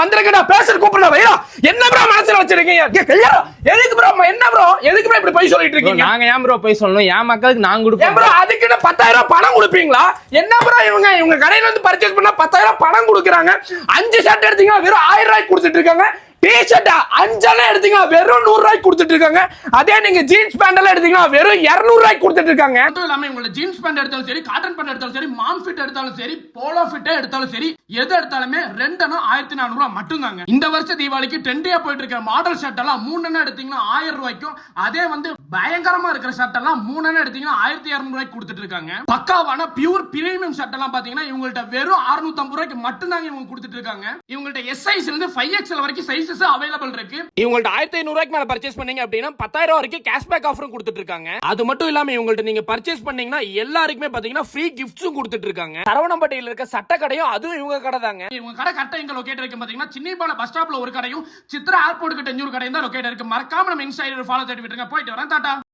வந்திருக்கடா பேச கூப்பிடுறா வைடா. என்ன ப்ரோ மனசுல வச்சிருக்கீங்க? எதுக்கு ப்ரோ என்ன ப்ரோ எதுக்கு ப்ரோ இப்படி போய் சொல்லிட்டு இருக்கீங்க? நாங்க ஏன் ப்ரோ போய் சொல்லணும்? என் மக்களுக்கு நான் கொடுப்பேன் ப்ரோ. அதுக்கு 10,000 பணம் கொடுப்பீங்களா? என்ன ப்ரோ இவங்க கடையில வந்து பர்ச்சேஸ் பண்ணா 10,000 பணம் கொடுக்குறாங்க. 5 ஷர்ட் எடுத்தீங்கன்னா வெறும் 1000 ரூபாய்க்கு கொடுத்துட்டு இருக்காங்க. டி-ஷர்ட் 5 எல்லாம் எடுத்தீங்கன்னா வெறும் 100 ரூபாய்க்கு கொடுத்துட்டு இருக்காங்க. அதே நீங்க ஜீன்ஸ் பேண்ட் எல்லாம் எடுத்தீங்கன்னா வெறும் 200 ரூபாய்க்கு கொடுத்துட்டு இருக்காங்க. அதுவும் இல்லாம உங்களோட ஜீன்ஸ் பேண்ட் எடுத்தாலும் சரி, காட்டன் பேண்ட் எடுத்தாலும் சரி, மாம் ஃபிட் எடுத்தாலும் சரி, போலோ ஃபிட் எடுத்தாலும் சரி, எது எடுத்தாலுமே 2 1400 ரூபாய் மட்டும் தாங்க. இந்த வருஷம் தீபாவளிக்கு ட்ரெண்டியா போயிட்டு இருக்க மாடல் ஷர்ட் எல்லாம் 3 எடுத்தீங்கன்னா 1000 ரூபாய்க்கும், அதே வந்து பயங்கரமா இருக்கிற ஷர்ட் எல்லாம் 3 எடுத்தீங்கன்னா 1200 ரூபாய்க்கு கொடுத்துட்டு இருக்காங்க. பக்காவான பியூர் பிரீமியம் ஷர்ட் எல்லாம் பாத்தீங்கன்னா இவங்கள்ட்ட வெறும் 650 ரூபாய்க்கு மட்டும் தாங்க இவங்க கொடுத்துட்டு இருக்காங்க. இவங்கள்ட்ட எஸ் சைஸ்ல இருந்து 5XL வரைக்கும் சைஸஸ் அவைலபிள் இருக்கு. இவங்கள்ட்ட 1500 ரூபாய்க்கு மேல பர்ச்சேஸ் பண்ணீங்க அப்படின்னா 10,000 வரைக்கும் கேஷ்பேக் ஆஃபரும் கொடுத்துட்டு இருக்காங்க. அது மட்டும் இல்லாம இவங்கள்ட்ட நீங்க பர்ச்சேஸ் பண்ணீங்கன்னா எல்லாருக்குமே பாத்தீங்கன்னா ஃப்ரீ கிஃப்ட்ஸும் கொடுத்துட்டு இருக்காங்க. சரவணம்பட்டியில இருக்க சட்ட கடையும் அதுவும் இவங்க கடை தாங்க. இவங்க கடை கரெக்டா எங்க லொகேட் இருக்கு பாத்தீங்கன்னா சின்னிபாளையம் பஸ் ஸ்டாப்ல ஒரு கடையும், சித்ரா ஏர்போர்ட் கிட்ட இன்னொரு கடையும் தான் லொகேட் இருக்கு. மறக்காம நம்ம இன்ஸ்டாகிராம் ஃபாலோ பண்ணி விட்டுருங்க. போயிட்டு வரேன். டாடா.